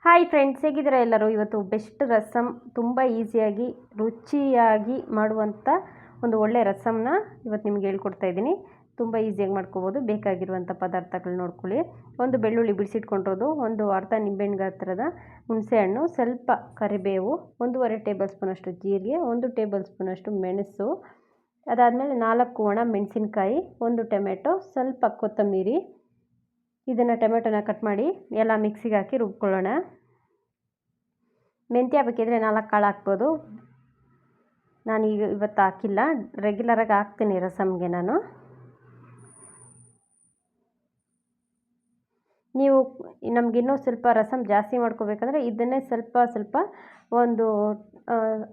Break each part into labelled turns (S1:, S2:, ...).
S1: Hi friends, ಹೇಗಿದ್ದೀರಾ ಎಲ್ಲರೂ? ಇವತ್ತು ಬೆಸ್ಟ್ ರಸಮ್ ತುಂಬ ಈಸಿಯಾಗಿ ರುಚಿಯಾಗಿ ಮಾಡುವಂಥ ಒಂದು ಒಳ್ಳೆ ರಸಮ್ನ ಇವತ್ತು ನಿಮ್ಗೆ ಹೇಳ್ಕೊಡ್ತಾ ಇದ್ದೀನಿ. ತುಂಬ ಈಸಿಯಾಗಿ ಮಾಡ್ಕೋಬೋದು. ಬೇಕಾಗಿರುವಂಥ ಪದಾರ್ಥಗಳು ನೋಡ್ಕೊಳ್ಳಿ. ಒಂದು ಬೆಳ್ಳುಳ್ಳಿ ಬಿಡಿಸಿಟ್ಕೊಂಡಿರೋದು, ಒಂದು ಅರ್ಧ ನಿಂಬೆಹಣ್ಣು ಗಾತ್ರದ ಹುಣಸೆಹಣ್ಣು, ಸ್ವಲ್ಪ ಕರಿಬೇವು, 1.5 ಟೇಬಲ್ ಸ್ಪೂನಷ್ಟು ಜೀರಿಗೆ, 1 ಟೇಬಲ್ ಸ್ಪೂನಷ್ಟು ಮೆಣಸು, ಅದಾದಮೇಲೆ 4 ಒಣ ಮೆಣಸಿನ್ಕಾಯಿ, 1 ಟೊಮೆಟೊ, ಸ್ವಲ್ಪ ಕೊತ್ತಂಬರಿ. ಇದನ್ನು ಟೊಮೆಟೊನ ಕಟ್ ಮಾಡಿ ಎಲ್ಲ ಮಿಕ್ಸಿಗೆ ಹಾಕಿ ರುಬ್ಕೊಳ್ಳೋಣ. ಮೆಂತ್ಯ ಬೇಕಿದ್ರೆ 4 ಕಾಳು ಹಾಕ್ಬೋದು. ನಾನು ಇವತ್ತು ಹಾಕಿಲ್ಲ, ರೆಗ್ಯುಲರಾಗಿ ಹಾಕ್ತೀನಿ ರಸಮ್ಗೆ ನಾನು. ನೀವು ನಮಗಿನ್ನೂ ಸ್ವಲ್ಪ ರಸಮ್ ಜಾಸ್ತಿ ಮಾಡ್ಕೋಬೇಕಂದ್ರೆ ಇದನ್ನೇ ಸ್ವಲ್ಪ ಒಂದು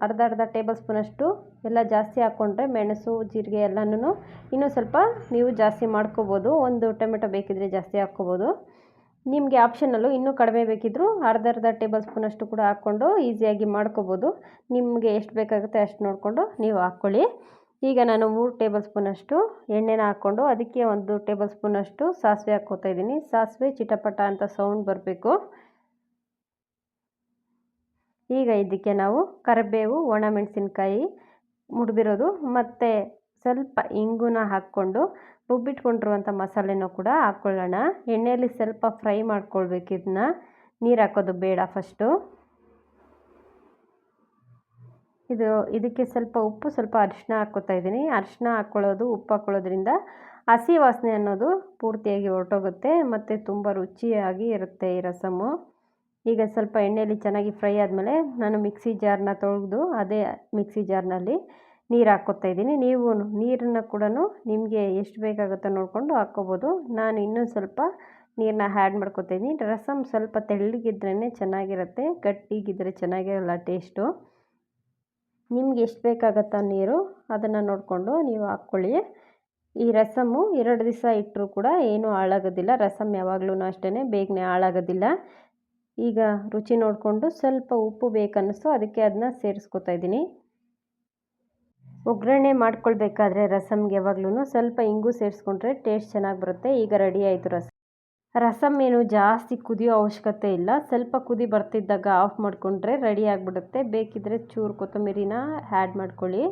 S1: ಅರ್ಧ ಟೇಬಲ್ ಸ್ಪೂನಷ್ಟು ಎಲ್ಲ ಜಾಸ್ತಿ ಹಾಕ್ಕೊಂಡ್ರೆ, ಮೆಣಸು ಜೀರಿಗೆ ಎಲ್ಲನೂ ಇನ್ನೂ ಸ್ವಲ್ಪ ನೀವು ಜಾಸ್ತಿ ಮಾಡ್ಕೋಬೋದು. 1 ಟೊಮೆಟೊ ಬೇಕಿದ್ರೆ ಜಾಸ್ತಿ ಹಾಕ್ಕೋಬೋದು. ನಿಮಗೆ ಆಪ್ಷನಲ್ಲು ಇನ್ನೂ ಕಡಿಮೆ ಬೇಕಿದ್ದರೂ ಅರ್ಧ ಟೇಬಲ್ ಸ್ಪೂನಷ್ಟು ಕೂಡ ಹಾಕ್ಕೊಂಡು ಈಸಿಯಾಗಿ ಮಾಡ್ಕೋಬೋದು. ನಿಮಗೆ ಎಷ್ಟು ಬೇಕಾಗುತ್ತೆ ಅಷ್ಟು ನೋಡಿಕೊಂಡು ನೀವು ಹಾಕ್ಕೊಳ್ಳಿ. ಈಗ ನಾನು 3 ಟೇಬಲ್ ಸ್ಪೂನಷ್ಟು ಎಣ್ಣೆನ ಹಾಕ್ಕೊಂಡು ಅದಕ್ಕೆ 1 ಟೇಬಲ್ ಸ್ಪೂನಷ್ಟು ಸಾಸಿವೆ ಹಾಕ್ಕೋತಾ ಇದ್ದೀನಿ. ಸಾಸಿವೆ ಚಿಟಪಟ ಅಂತ ಸೌಂಡ್ ಬರಬೇಕು. ಈಗ ಇದಕ್ಕೆ ನಾವು ಕರಿಬೇವು, ಒಣ ಮೆಣಸಿನ್ಕಾಯಿ ಮುರಿದಿರೋದು ಮತ್ತು ಸ್ವಲ್ಪ ಇಂಗುನ ಹಾಕ್ಕೊಂಡು ರುಬ್ಬಿಟ್ಕೊಂಡಿರುವಂಥ ಮಸಾಲೆನೂ ಕೂಡ ಹಾಕ್ಕೊಳ್ಳೋಣ. ಎಣ್ಣೆಯಲ್ಲಿ ಸ್ವಲ್ಪ ಫ್ರೈ ಮಾಡ್ಕೊಳ್ಬೇಕು. ಇದನ್ನ ನೀರು ಹಾಕೋದು ಬೇಡ ಫಸ್ಟು. ಇದಕ್ಕೆ ಸ್ವಲ್ಪ ಉಪ್ಪು, ಸ್ವಲ್ಪ ಅರಿಶಿನ ಹಾಕ್ಕೋತಾ ಇದ್ದೀನಿ. ಅರಿಶಿನ ಹಾಕ್ಕೊಳ್ಳೋದು, ಉಪ್ಪು ಹಾಕ್ಕೊಳ್ಳೋದ್ರಿಂದ ಹಸಿ ವಾಸನೆ ಅನ್ನೋದು ಪೂರ್ತಿಯಾಗಿ ಹೊರಟೋಗುತ್ತೆ ಮತ್ತು ತುಂಬ ರುಚಿಯಾಗಿ ಇರುತ್ತೆ ಈ ರಸಮು. ಈಗ ಸ್ವಲ್ಪ ಎಣ್ಣೆಯಲ್ಲಿ ಚೆನ್ನಾಗಿ ಫ್ರೈ ಆದಮೇಲೆ ನಾನು ಮಿಕ್ಸಿ ಜಾರ್ನ ತೊಳೆದು ಅದೇ ಮಿಕ್ಸಿ ಜಾರ್ನಲ್ಲಿ ನೀರು ಹಾಕ್ಕೋತಾ ಇದ್ದೀನಿ. ನೀವು ನೀರನ್ನು ಕೂಡ ನಿಮಗೆ ಎಷ್ಟು ಬೇಕಾಗುತ್ತೋ ನೋಡಿಕೊಂಡು ಹಾಕ್ಕೋಬೋದು. ನಾನು ಇನ್ನೂ ಸ್ವಲ್ಪ ನೀರನ್ನ ಆ್ಯಡ್ ಮಾಡ್ಕೋತಾ ಇದ್ದೀನಿ. ರಸಮ್ ಸ್ವಲ್ಪ ತೆಳ್ಳಗಿದ್ರೇ ಚೆನ್ನಾಗಿರುತ್ತೆ, ಗಟ್ಟಿಗಿದ್ರೆ ಚೆನ್ನಾಗಿರಲ್ಲ ಟೇಸ್ಟು. ನಿಮ್ಗೆ ಎಷ್ಟು ಬೇಕಾಗುತ್ತೋ ನೀರು ಅದನ್ನು ನೋಡಿಕೊಂಡು ನೀವು ಹಾಕ್ಕೊಳ್ಳಿ. ಈ ರಸಮ್ಮು 2 ದಿವಸ ಇಟ್ಟರೂ ಕೂಡ ಏನೂ ಹಾಳಾಗೋದಿಲ್ಲ. ರಸಮ್ ಯಾವಾಗಲೂ ಅಷ್ಟೇ ಬೇಗನೆ ಹಾಳಾಗೋದಿಲ್ಲ. ಈಗ ರುಚಿ ನೋಡಿಕೊಂಡು ಸ್ವಲ್ಪ ಉಪ್ಪು ಬೇಕನ್ನಿಸ್ತು, ಅದಕ್ಕೆ ಅದನ್ನ ಸೇರಿಸ್ಕೊತಾ ಇದ್ದೀನಿ. ಒಗ್ಗರಣೆ ಮಾಡ್ಕೊಳ್ಬೇಕಾದ್ರೆ ರಸಮ್ಗೆ ಯಾವಾಗ್ಲೂ ಸ್ವಲ್ಪ ಇಂಗು ಸೇರಿಸ್ಕೊಂಡ್ರೆ ಟೇಸ್ಟ್ ಚೆನ್ನಾಗಿ ಬರುತ್ತೆ. ಈಗ ರೆಡಿ ಆಯಿತು ರಸಮ್. ಏನು ಜಾಸ್ತಿ ಕುದಿಯೋ ಅವಶ್ಯಕತೆ ಇಲ್ಲ. ಸ್ವಲ್ಪ ಕುದಿ ಬರ್ತಿದ್ದಾಗ ಆಫ್ ಮಾಡಿಕೊಂಡ್ರೆ ರೆಡಿ ಆಗಿಬಿಡುತ್ತೆ. ಬೇಕಿದ್ದರೆ ಚೂರು ಕೊತ್ತಂಬರಿನ ಆ್ಯಡ್ ಮಾಡ್ಕೊಳ್ಳಿ.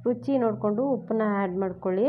S1: ರುಚಿ ನೋಡಿಕೊಂಡು ಉಪ್ಪನ್ನ ಆ್ಯಡ್ ಮಾಡ್ಕೊಳ್ಳಿ.